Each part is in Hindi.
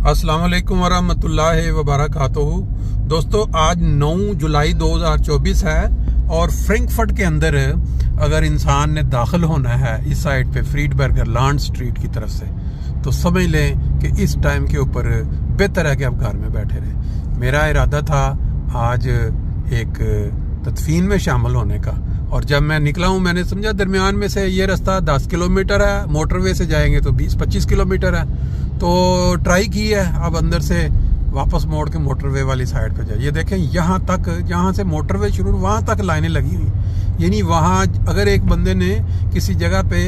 अस्सलाम वालेकुम वरहमतुल्लाहि वबरकातुहू। दोस्तों आज 9 जुलाई 2024 है और फ्रैंकफर्ट के अंदर अगर इंसान ने दाखिल होना है इस साइड पे फ्रीडबर्गर लॉन्ड स्ट्रीट की तरफ से तो समझ लें कि इस टाइम के ऊपर बेहतर है कि आप घर में बैठे रहें। मेरा इरादा था आज एक तदफीन में शामिल होने का और जब मैं निकला हूँ मैंने समझा दरमियान में से ये रास्ता 10 किलोमीटर है, मोटरवे से जाएंगे तो 20-25 किलोमीटर है, तो ट्राई की है। अब अंदर से वापस मोड़ के मोटरवे वाली साइड पे जाए। ये देखें यहाँ तक, जहाँ से मोटरवे शुरू वहाँ तक लाइनें लगी हुई। यानी वहाँ अगर एक बंदे ने किसी जगह पे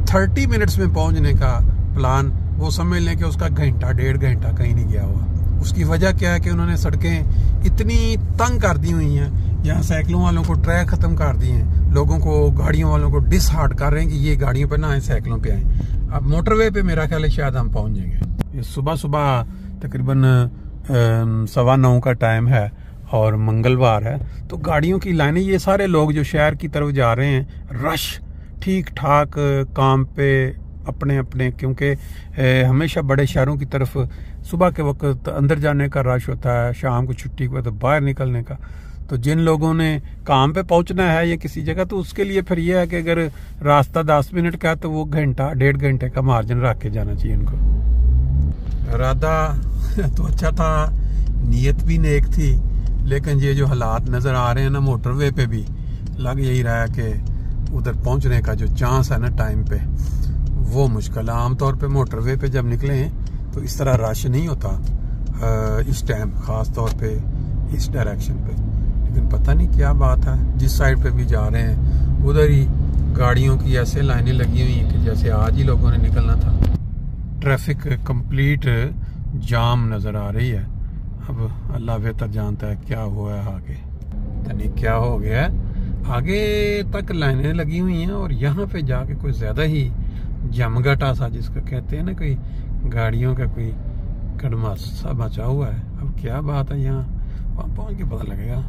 30 मिनट्स में पहुँचने का प्लान, वो समझ लें कि उसका घंटा 1.5 घंटा कहीं नहीं गया हुआ। उसकी वजह क्या है कि उन्होंने सड़कें इतनी तंग कर दी हुई हैं, यहाँ साइकिलों वालों को ट्रैक खत्म कर दिए हैं, लोगों को गाड़ियों वालों को डिसहार्ट कर रहे हैं कि ये गाड़ियों पे ना आए, साइकिलों पे आए। अब मोटरवे पे मेरा ख्याल है शायद हम पहुंच जाएंगे। सुबह सुबह तकरीबन 9:15 का टाइम है और मंगलवार है, तो गाड़ियों की लाइनें, ये सारे लोग जो शहर की तरफ जा रहे हैं, रश ठीक ठाक काम पे अपने अपने, क्योंकि हमेशा बड़े शहरों की तरफ सुबह के वक्त अंदर जाने का रश होता है, शाम को छुट्टी के बाद बाहर निकलने का। तो जिन लोगों ने काम पे पहुंचना है या किसी जगह, तो उसके लिए फिर यह है कि अगर रास्ता 10 मिनट का है तो वो घंटा 1.5 घंटे का मार्जिन रख के जाना चाहिए इनको। इरादा तो अच्छा था, नीयत भी नेक थी, लेकिन ये जो हालात नजर आ रहे हैं ना मोटरवे पे भी, लग यही रहा है कि उधर पहुंचने का जो चांस है ना टाइम पे, वो मुश्किल है। आमतौर पे मोटरवे पे जब निकले तो इस तरह रश नहीं होता इस टाइम, खास तौर पे इस डायरेक्शन पे। लेकिन पता नहीं क्या बात है, जिस साइड पे भी जा रहे हैं उधर ही गाड़ियों की ऐसे लाइनें लगी हुई हैं कि जैसे आज ही लोगों ने निकलना था। ट्रैफिक कंप्लीट जाम नजर आ रही है। अब अल्लाह बेहतर जानता है क्या हुआ है आगे, पता नहीं क्या हो गया है। आगे तक लाइनें लगी हुई हैं और यहाँ पे जाके कोई ज्यादा ही जमघटा सा, जिसका कहते हैं ना, कोई गाड़ियों का कोई कड़मा सा बचा हुआ है। अब क्या बात है, यहाँ वहाँ पहुँच के पता लगेगा।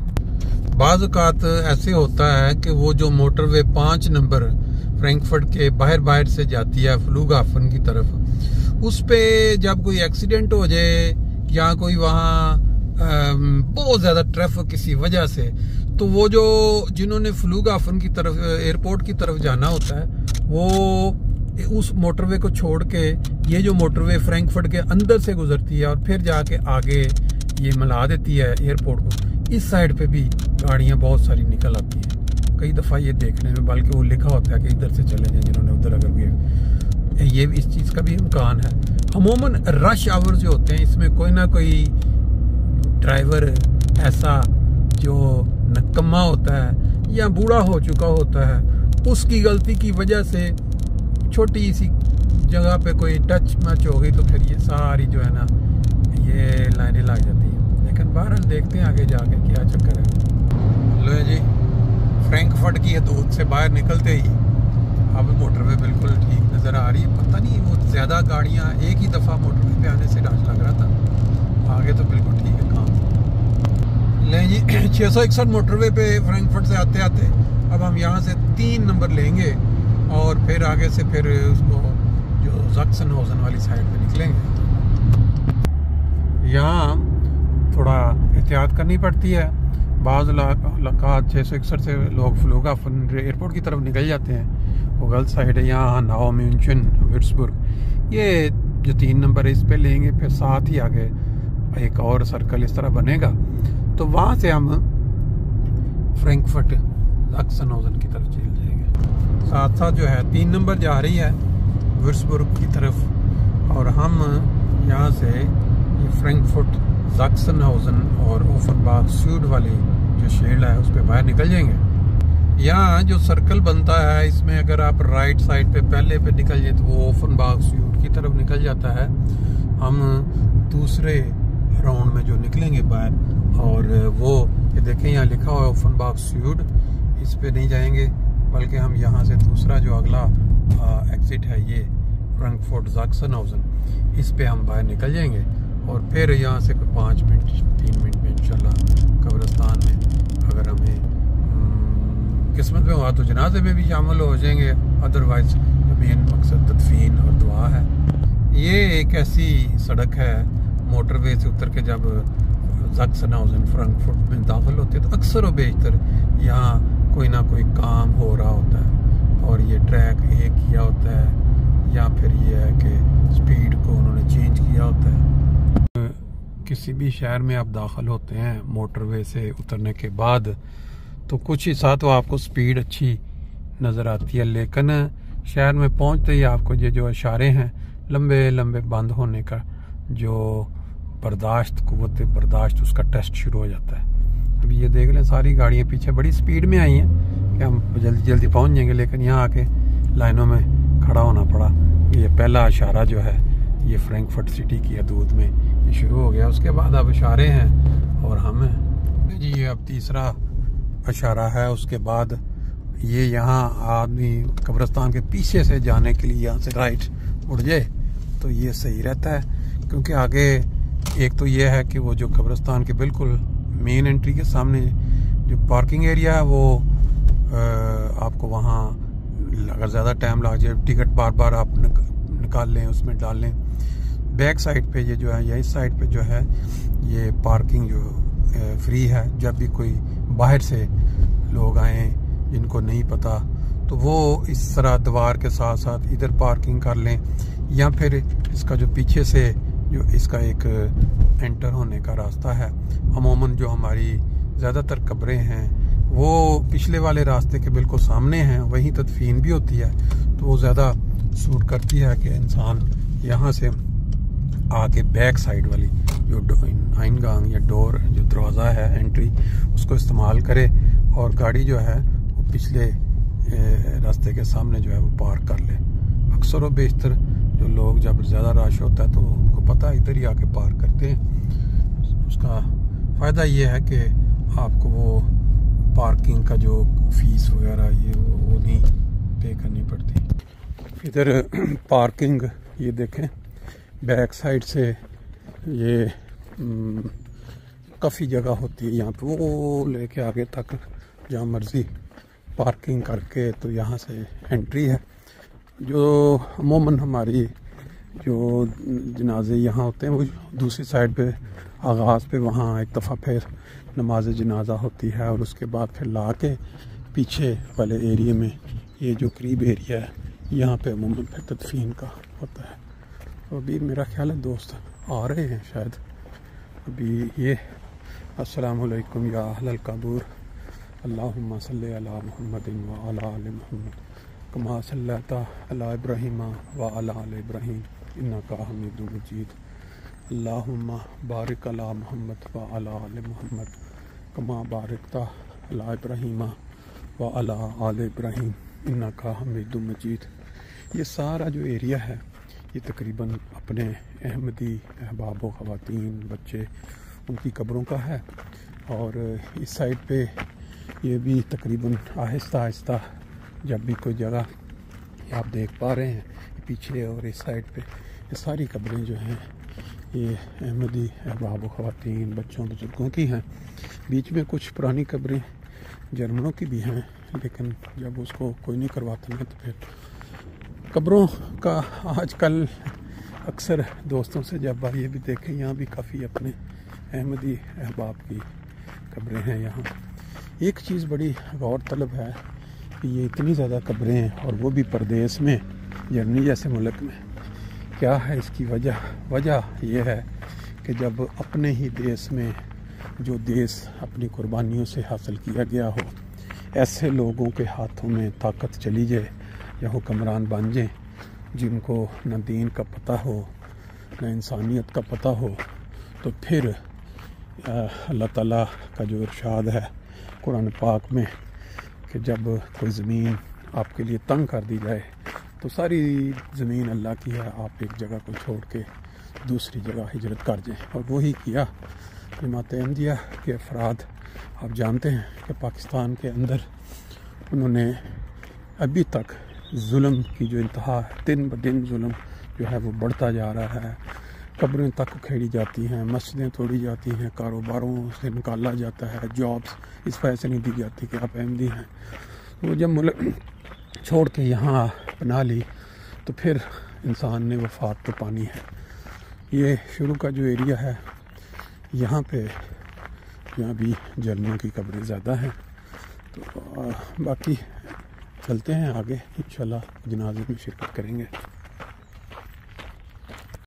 बाज़ औक़ात ऐसे होता है कि वो जो मोटरवे 5 नंबर फ्रैंकफर्ट के बाहर से जाती है फ्लूगहाफन की तरफ, उस पे जब कोई एक्सीडेंट हो जाए या कोई वहाँ बहुत ज्यादा ट्रैफिक किसी वजह से, तो वो जो जिन्होंने फ्लूगहाफन की तरफ एयरपोर्ट की तरफ जाना होता है, वो उस मोटरवे को छोड़ के ये जो मोटरवे फ्रैंकफर्ट के अंदर से गुजरती है और फिर जाके आगे ये मिला देती है एयरपोर्ट को, इस साइड पे भी गाड़ियां बहुत सारी निकल आती हैं। कई दफ़ा ये देखने में, बल्कि वो लिखा होता है कि इधर से चले जाएं जिन्होंने उधर, अगर भी ये इस चीज़ का भी इम्कान है। अमूमन रश आवर जो होते हैं, इसमें कोई ना कोई ड्राइवर ऐसा जो नकम्मा होता है या बूढ़ा हो चुका होता है, उसकी गलती की वजह से छोटी सी जगह पे कोई टच मैच हो गई तो फिर ये सारी जो है ना ये लाइनें लग जाती हैं। लेकिन बहरहाल देखते हैं आगे जाके क्या चक्कर है। लो जी, फ्रैंकफर्ट की हदूद से बाहर निकलते ही अब मोटरवे बिल्कुल ठीक नज़र आ रही है। पता नहीं वो ज़्यादा गाड़ियाँ एक ही दफ़ा मोटरवे पे आने से रश लग रहा था, आगे तो बिल्कुल ठीक है काम। ले जी 661 मोटरवे पे फ्रैंकफर्ट से आते आते अब हम यहाँ से 3 नंबर लेंगे और फिर आगे से फिर उसको जो ज़क्सनहाउज़न वाली साइड पे निकलेंगे। यहाँ थोड़ा एहतियात करनी पड़ती है। बाज़ इलाक़ात 661 से लोग फ्लूगहाफन एयरपोर्ट की तरफ निकल जाते हैं, वो गलत साइड है। यहाँ नाउ म्यूनशन विट्सबुर्ग, ये जो 3 नंबर है इस पे लेंगे, फिर साथ ही आगे एक और सर्कल इस तरह बनेगा, तो वहाँ से हम फ्रैंकफर्ट ज़क्सनहाउज़न की तरफ चल जाएंगे। साथ साथ जो है 3 नंबर जा रही है विट्सबुर्ग की तरफ और हम यहाँ से फ्रैंकफर्ट ज़क्सनहाउज़न और ओफेनबाख स्यूड वाली जो शेड है उस पर बाहर निकल जाएंगे। यहाँ जो सर्कल बनता है इसमें अगर आप राइट साइड पे पहले पे निकल जाए तो वो ओफेनबाख स्यूड की तरफ निकल जाता है। हम दूसरे राउंड में जो निकलेंगे बाहर, और वो ये देखें यहाँ लिखा हुआ है ओफेनबाख स्यूड, इस पे नहीं जाएंगे बल्कि हम यहाँ से दूसरा जो अगला एग्जिट है ये फ्रैंकफर्ट ज़क्सनहाउज़न, इस पे हम बाहर निकल जाएंगे और फिर यहाँ से कोई 5 मिनट 3 मिनट में इंशाल्लाह कब्रिस्तान में अगर हमें किस्मत में हुआ तो जनाजे में भी शामिल हो जाएंगे। अदरवाइज मेन मकसद तदफीन और दुआ है। ये एक ऐसी सड़क है, मोटरवे से उतर के जब ज़ाक्सनहाउज़न फ्रैंकफर्ट में दाखिल होते हैं तो अक्सर व बेशतर यहाँ कोई ना कोई काम हो रहा होता है और ये ट्रैक ये किया होता है या फिर ये है कि स्पीड को उन्होंने चेंज किया होता है। किसी भी शहर में आप दाखिल होते हैं मोटरवे से उतरने के बाद तो कुछ ही साथ तो आपको स्पीड अच्छी नज़र आती है, लेकिन शहर में पहुंचते ही आपको ये जो इशारे हैं लंबे लंबे बंद होने का जो बर्दाश्त कुव्वत बर्दाश्त उसका टेस्ट शुरू हो जाता है। अभी ये देख लें सारी गाड़ियाँ पीछे बड़ी स्पीड में आई हैं कि हम जल्दी जल्दी पहुंच जाएंगे, लेकिन यहाँ आके लाइनों में खड़ा होना पड़ा। ये पहला इशारा जो है ये फ्रैंकफर्ट सिटी की हदूद में ये शुरू हो गया, उसके बाद अब इशारे हैं और हम हैं जी। ये अब तीसरा इशारा है, उसके बाद ये यहाँ आदमी कब्रिस्तान के पीछे से जाने के लिए यहाँ से राइट मुड़ जाए तो ये सही रहता है, क्योंकि आगे एक तो ये है कि वो जो कब्रिस्तान के बिल्कुल मेन एंट्री के सामने जो पार्किंग एरिया है वो आपको वहाँ अगर ज़्यादा टाइम लग जाए टिकट बार बार आप निकाल लें उसमें डाल लें। बैक साइड पे ये जो है या इस साइड पे जो है ये पार्किंग जो फ्री है। जब भी कोई बाहर से लोग आए जिनको नहीं पता तो वो इस तरह दीवार के साथ साथ इधर पार्किंग कर लें, या फिर इसका जो पीछे से जो इसका एक एंटर होने का रास्ता है, अमूमन जो हमारी ज़्यादातर कब्रें हैं वो पिछले वाले रास्ते के बिल्कुल सामने हैं, वहीं तदफीन भी होती है, तो वो ज़्यादा सूट करती है कि इंसान यहाँ से आके बैक साइड वाली जो आइनगांग या डोर जो दरवाज़ा है एंट्री उसको इस्तेमाल करे और गाड़ी जो है वो पिछले रास्ते के सामने जो है वो पार्क कर ले। अक्सर व बेशतर जो लोग जब ज़्यादा रश होता है तो उनको पता है इधर ही आके पार्क करते हैं। उसका फ़ायदा ये है कि आपको वो पार्किंग का जो फीस वगैरह ये वो नहीं पे करनी पड़ती। इधर पार्किंग ये देखें बैक साइड से ये काफ़ी जगह होती है यहाँ पे, वो लेके आगे तक जहाँ मर्ज़ी पार्किंग करके तो यहाँ से एंट्री है। जो अमूमन हमारी जो जनाजे यहाँ होते हैं वो दूसरी साइड पे आगाज़ पे वहाँ एक दफ़ा फिर नमाज जनाजा होती है और उसके बाद फिर ला के पीछे वाले एरिया में ये जो करीब एरिया है यहाँ पे अमूमन फिर तदफीन का होता है। तो अभी मेरा ख्याल है दोस्त आ रहे हैं शायद अभी। ये अस्सलामुअलैकुम या अहलल कबूर अल्लाहुम्मा सल्ली अला मुहम्मदिन व अला आलि मुहम्मद कमा सल्लैता अला इब्राहीम व अला आलि इब्राहीम इन्नका हमीदुम मजीद अल्लाहुम्मा बारिक अला मुहम्मद व अला आलि मुहम्मद कमा बारिकता अला इब्राहीम व अला आलि इब्राहीम इन्नका हमीदुम मजीद। ये सारा जो एरिया है ये तकरीबन अपने अहमदी अहबाब व ख़वातीन बच्चे उनकी कब्रों का है, और इस साइड पे ये भी तकरीबन आहिस्ता आहिस्ता जब भी कोई जगह आप देख पा रहे हैं पीछे और इस साइड पे ये सारी कब्रें जो हैं ये अहमदी अहबाब व ख़वातीन बच्चों बुजुर्गों की हैं। बीच में कुछ पुरानी कब्रें जर्मनों की भी हैं, लेकिन जब उसको कोई नहीं करवाता है तो फिर कब्रों का आजकल अक्सर दोस्तों से जब ये भी देखें यहाँ भी काफ़ी अपने अहमदी अहबाब की कब्रें हैं। यहाँ एक चीज़ बड़ी गौर तलब है कि ये इतनी ज़्यादा कब्रें हैं और वो भी परदेश में, जर्मनी जैसे मुल्क में। क्या है इसकी वजह यह है कि जब अपने ही देश में जो देश अपनी कुर्बानियों से हासिल किया गया हो ऐसे लोगों के हाथों में ताकत चली जाए या हुक्मरान बन जाए जिनको न दीन का पता हो न इंसानियत का पता हो, तो फिर अल्लाह ताला का जो इरशाद है कुरान पाक में कि जब कोई ज़मीन आपके लिए तंग कर दी जाए तो सारी ज़मीन अल्लाह की है, आप एक जगह को छोड़ के दूसरी जगह हिजरत कर जाएं। और वही किया जमात अहमदिया के अफराद। आप जानते हैं कि पाकिस्तान के अंदर उन्होंने अभी तक जुल्म की जो इंतहा है, दिन ब दिन जुल्म जो है वो बढ़ता जा रहा है। कब्रें तक खेड़ी जाती हैं, मस्जिदें तोड़ी जाती हैं, कारोबारों से निकाला जाता है, जॉब्स इस वजह से नहीं दी जाती कि आप अहमदी हैं। तो जब मुल्क छोड़ के यहाँ बना ली तो फिर इंसान ने वफात तो पानी है। ये शुरू का जो एरिया है यहाँ भी जर्नों की कब्रें ज़्यादा हैं। तो बाकी चलते हैं आगे, इंशाल्लाह जनाज़े में शिरकत करेंगे।